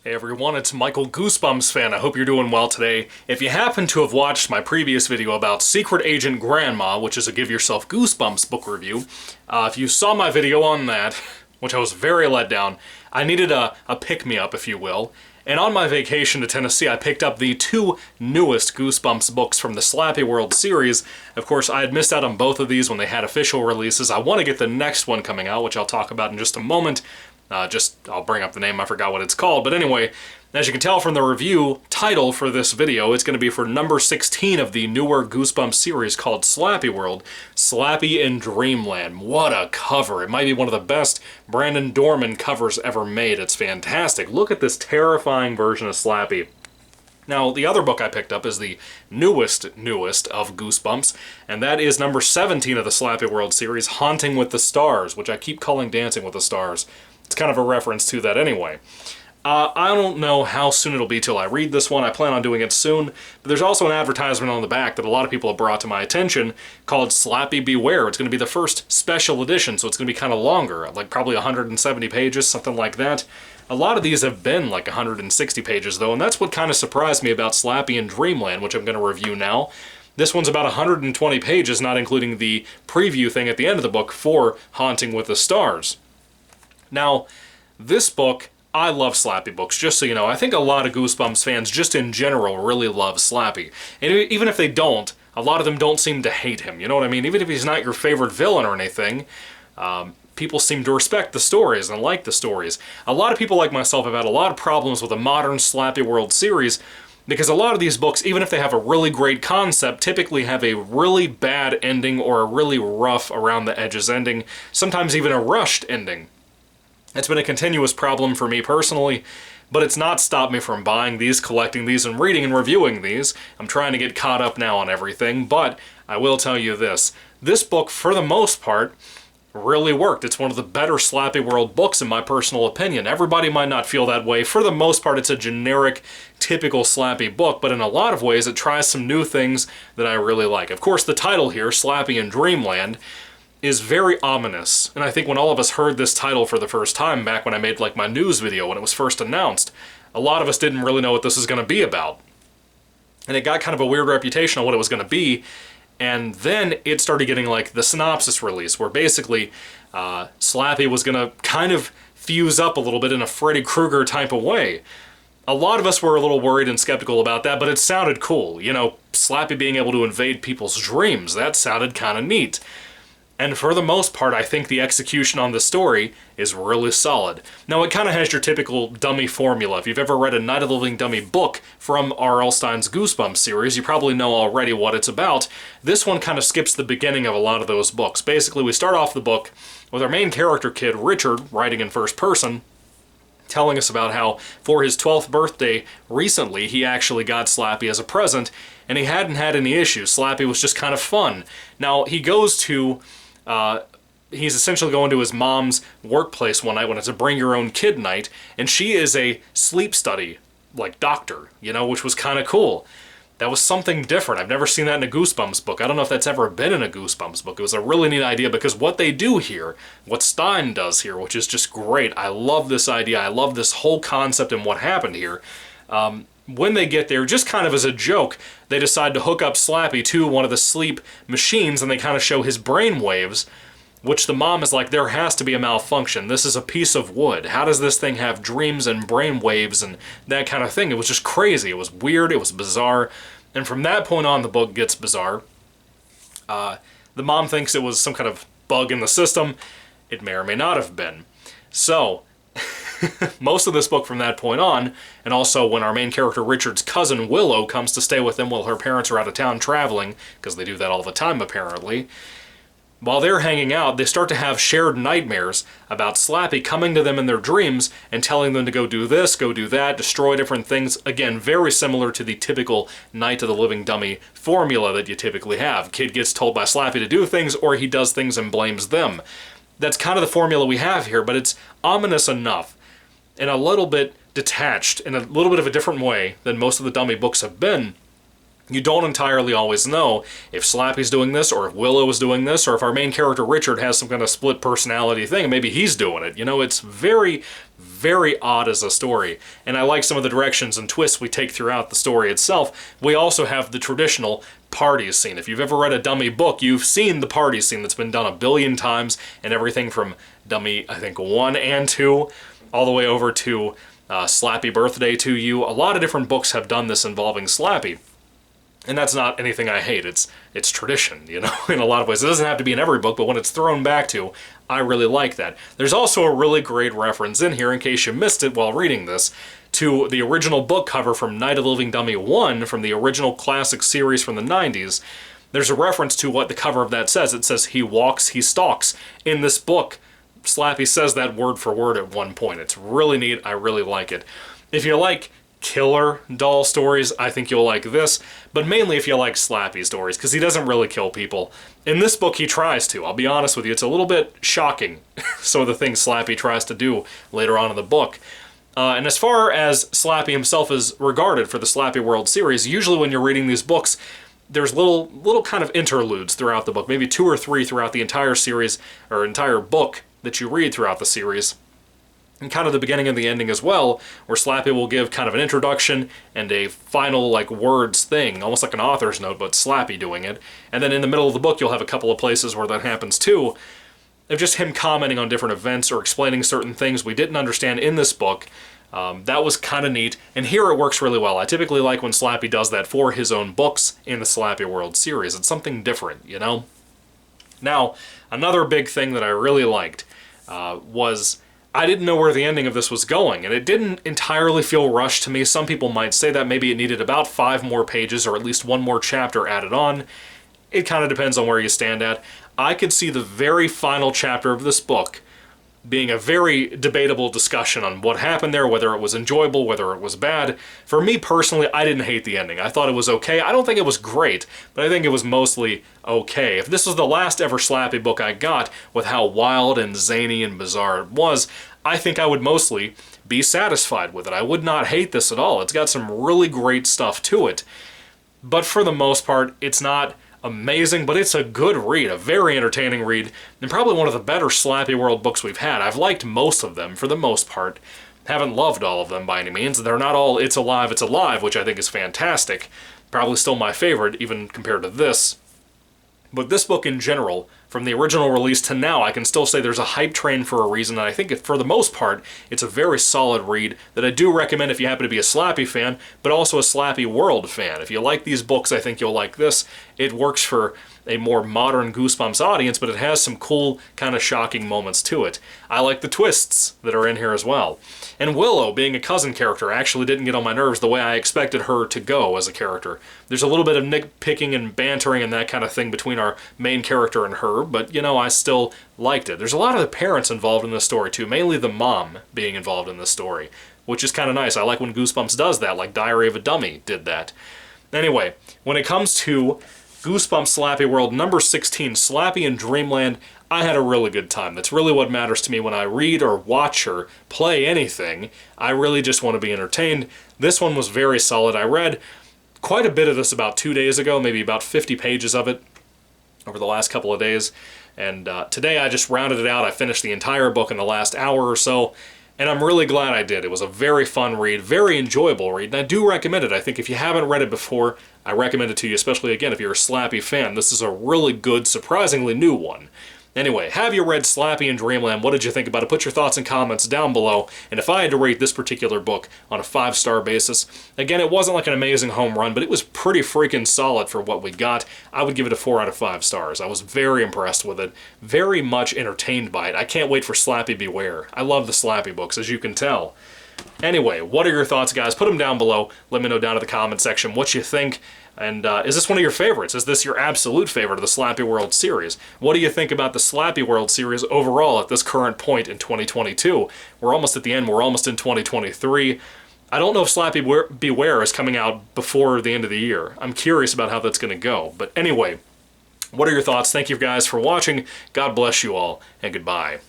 Hey everyone, it's Michael GoosebumpsFan. I hope you're doing well today. If you happen to have watched my previous video about Secret Agent Grandma, which is a Give Yourself Goosebumps book review, if you saw my video on that, which I was very let down, I needed a pick-me-up, if you will. And on my vacation to Tennessee, I picked up the two newest Goosebumps books from the SlappyWorld series. Of course, I had missed out on both of these when they had official releases. I want to get the next one coming out, which I'll talk about in just a moment. I'll bring up the name, I forgot what it's called. But anyway, as you can tell from the review title for this video, it's going to be for number 16 of the newer Goosebumps series called SlappyWorld, Slappy in Dreamland. What a cover. It might be one of the best Brandon Dorman covers ever made. It's fantastic. Look at this terrifying version of Slappy. Now, the other book I picked up is the newest of Goosebumps, and that is number 17 of the SlappyWorld series, Haunting with the Stars, which I keep calling Dancing with the Stars. It's kind of a reference to that anyway. I don't know how soon it'll be till I read this one. I plan on doing it soon. But there's also an advertisement on the back that a lot of people have brought to my attention called Slappy Beware. It's going to be the first special edition, so it's going to be kind of longer, like probably 170 pages, something like that. A lot of these have been like 160 pages, though, and that's what kind of surprised me about Slappy in Dreamland, which I'm going to review now. This one's about 120 pages, not including the preview thing at the end of the book for Haunting with the Stars. Now, this book, I love Slappy books, just so you know. I think a lot of Goosebumps fans, just in general, really love Slappy. And even if they don't, a lot of them don't seem to hate him, you know what I mean? Even if he's not your favorite villain or anything, people seem to respect the stories and like the stories. A lot of people like myself have had a lot of problems with the modern SlappyWorld series, because a lot of these books, even if they have a really great concept, typically have a really bad ending or a really rough around the edges ending, sometimes even a rushed ending. It's been a continuous problem for me personally, but it's not stopped me from buying these, collecting these, and reading and reviewing these. I'm trying to get caught up now on everything, but I will tell you this. This book, for the most part, really worked. It's one of the better SlappyWorld books in my personal opinion. Everybody might not feel that way. For the most part, it's a generic, typical Slappy book, but in a lot of ways, it tries some new things that I really like. Of course, the title here, Slappy in Dreamland, is very ominous, and I think when all of us heard this title for the first time back when I made like my news video when it was first announced, a lot of us didn't really know what this was going to be about. And it got kind of a weird reputation on what it was going to be, and then it started getting like the synopsis release, where basically Slappy was going to kind of fuse up a little bit in a Freddy Krueger type of way. A lot of us were a little worried and skeptical about that, but it sounded cool. You know, Slappy being able to invade people's dreams, that sounded kind of neat. And for the most part, I think the execution on the story is really solid. Now, it kind of has your typical dummy formula. If you've ever read a Night of the Living Dummy book from R.L. Stein's Goosebumps series, you probably know already what it's about. This one kind of skips the beginning of a lot of those books. Basically, we start off the book with our main character kid, Richard, writing in first person, telling us about how for his 12th birthday recently, he actually got Slappy as a present, and he hadn't had any issues. Slappy was just kind of fun. Now, he goes to... he's essentially going to his mom's workplace one night when it's a bring your own kid night, and she is a sleep study, like, doctor, you know, which was kind of cool. That was something different. I've never seen that in a Goosebumps book. I don't know if that's ever been in a Goosebumps book. It was a really neat idea because what they do here, what Stein does here, which is just great. I love this idea. I love this whole concept and what happened here. When they get there, just kind of as a joke, they decide to hook up Slappy to one of the sleep machines, and they kind of show his brain waves, which the mom is like, there has to be a malfunction. This is a piece of wood. How does this thing have dreams and brain waves and that kind of thing? It was just crazy. It was weird. It was bizarre. And from that point on, the book gets bizarre. The mom thinks it was some kind of bug in the system. It may or may not have been. So... most of this book from that point on, and also when our main character Richard's cousin Willow comes to stay with them while her parents are out of town traveling, because they do that all the time apparently, while they're hanging out, they start to have shared nightmares about Slappy coming to them in their dreams and telling them to go do this, go do that, destroy different things. Again, very similar to the typical Night of the Living Dummy formula that you typically have. Kid gets told by Slappy to do things, or he does things and blames them. That's kind of the formula we have here, but it's ominous enough and a little bit detached in a little bit of a different way than most of the dummy books have been, You don't entirely always know if Slappy's doing this, or if Willow is doing this, or if our main character Richard has some kind of split personality thing, and maybe he's doing it. You know, it's very, very odd as a story, and I like some of the directions and twists we take throughout the story itself. We also have the traditional party scene. If you've ever read a Dummy book, you've seen the party scene that's been done a billion times, and everything from Dummy, I think, 1 and 2, all the way over to Slappy Birthday to You. A lot of different books have done this involving Slappy. And that's not anything I hate, it's tradition, you know, in a lot of ways. It doesn't have to be in every book, but when it's thrown back to, I really like that. There's also a really great reference in here, in case you missed it while reading this, to the original book cover from Night of the Living Dummy 1, from the original classic series from the 90s. There's a reference to what the cover of that says. It says, "He walks, he stalks." In this book, Slappy says that word for word at one point. It's really neat, I really like it. If you like killer doll stories, I think you'll like this, but mainly if you like Slappy stories, because he doesn't really kill people. In this book, he tries to. I'll be honest with you, it's a little bit shocking, some of the things Slappy tries to do later on in the book. And as far as Slappy himself is regarded for the SlappyWorld series, usually when you're reading these books, there's little kind of interludes throughout the book, maybe 2 or 3 throughout the entire series, or entire book that you read throughout the series. And kind of the beginning and the ending as well, where Slappy will give kind of an introduction and a final, like, words thing, almost like an author's note, but Slappy doing it. And then in the middle of the book, you'll have a couple of places where that happens too, of just him commenting on different events or explaining certain things we didn't understand in this book. That was kind of neat, and here it works really well. I typically like when Slappy does that for his own books in the SlappyWorld series. It's something different, you know? Now, another big thing that I really liked was I didn't know where the ending of this was going, and it didn't entirely feel rushed to me. Some people might say that maybe it needed about 5 more pages or at least 1 more chapter added on. It kind of depends on where you stand at. I could see the very final chapter of this book being a very debatable discussion on what happened there, whether it was enjoyable, whether it was bad. For me personally, I didn't hate the ending. I thought it was okay. I don't think it was great, but I think it was mostly okay. If this was the last ever Slappy book I got, with how wild and zany and bizarre it was, I think I would mostly be satisfied with it. I would not hate this at all. It's got some really great stuff to it. But for the most part, it's not amazing, but it's a good read, a very entertaining read, and probably one of the better SlappyWorld books we've had. I've liked most of them, for the most part. Haven't loved all of them by any means. They're not all It's Alive, which I think is fantastic. Probably still my favorite, even compared to this. But this book in general, from the original release to now, I can still say there's a hype train for a reason, and I think for the most part, it's a very solid read that I do recommend if you happen to be a Slappy fan, but also a SlappyWorld fan. If you like these books, I think you'll like this. It works for a more modern Goosebumps audience, but it has some cool, kind of shocking moments to it. I like the twists that are in here as well. And Willow, being a cousin character, actually didn't get on my nerves the way I expected her to go as a character. There's a little bit of nitpicking and bantering and that kind of thing between our main character and her, but, you know, I still liked it. There's a lot of the parents involved in this story, too, mainly the mom being involved in this story, which is kind of nice. I like when Goosebumps does that, like Diary of a Dummy did that. Anyway, when it comes to Goosebumps SlappyWorld number 16, Slappy in Dreamland, I had a really good time. That's really what matters to me when I read or watch or play anything. I really just want to be entertained. This one was very solid. I read quite a bit of this about 2 days ago, maybe about 50 pages of it over the last couple of days. And today I just rounded it out. I finished the entire book in the last hour or so, and I'm really glad I did. It was a very fun read, very enjoyable read, and I do recommend it. I think if you haven't read it before, I recommend it to you, especially, again, if you're a Slappy fan. This is a really good, surprisingly new one. Anyway, have you read Slappy in Dreamland? What did you think about it? Put your thoughts and comments down below. And if I had to rate this particular book on a 5-star basis, again, it wasn't like an amazing home run, but it was pretty freaking solid for what we got. I would give it a 4 out of 5 stars. I was very impressed with it, very much entertained by it. I can't wait for Slappy Beware. I love the Slappy books, as you can tell. Anyway, what are your thoughts, guys? Put them down below. Let me know down in the comment section what you think. And is this one of your favorites? Is this your absolute favorite of the SlappyWorld series? What do you think about the SlappyWorld series overall at this current point in 2022? We're almost at the end. We're almost in 2023. I don't know if Slappy Beware is coming out before the end of the year. I'm curious about how that's going to go. But anyway, what are your thoughts? Thank you guys for watching. God bless you all, and goodbye.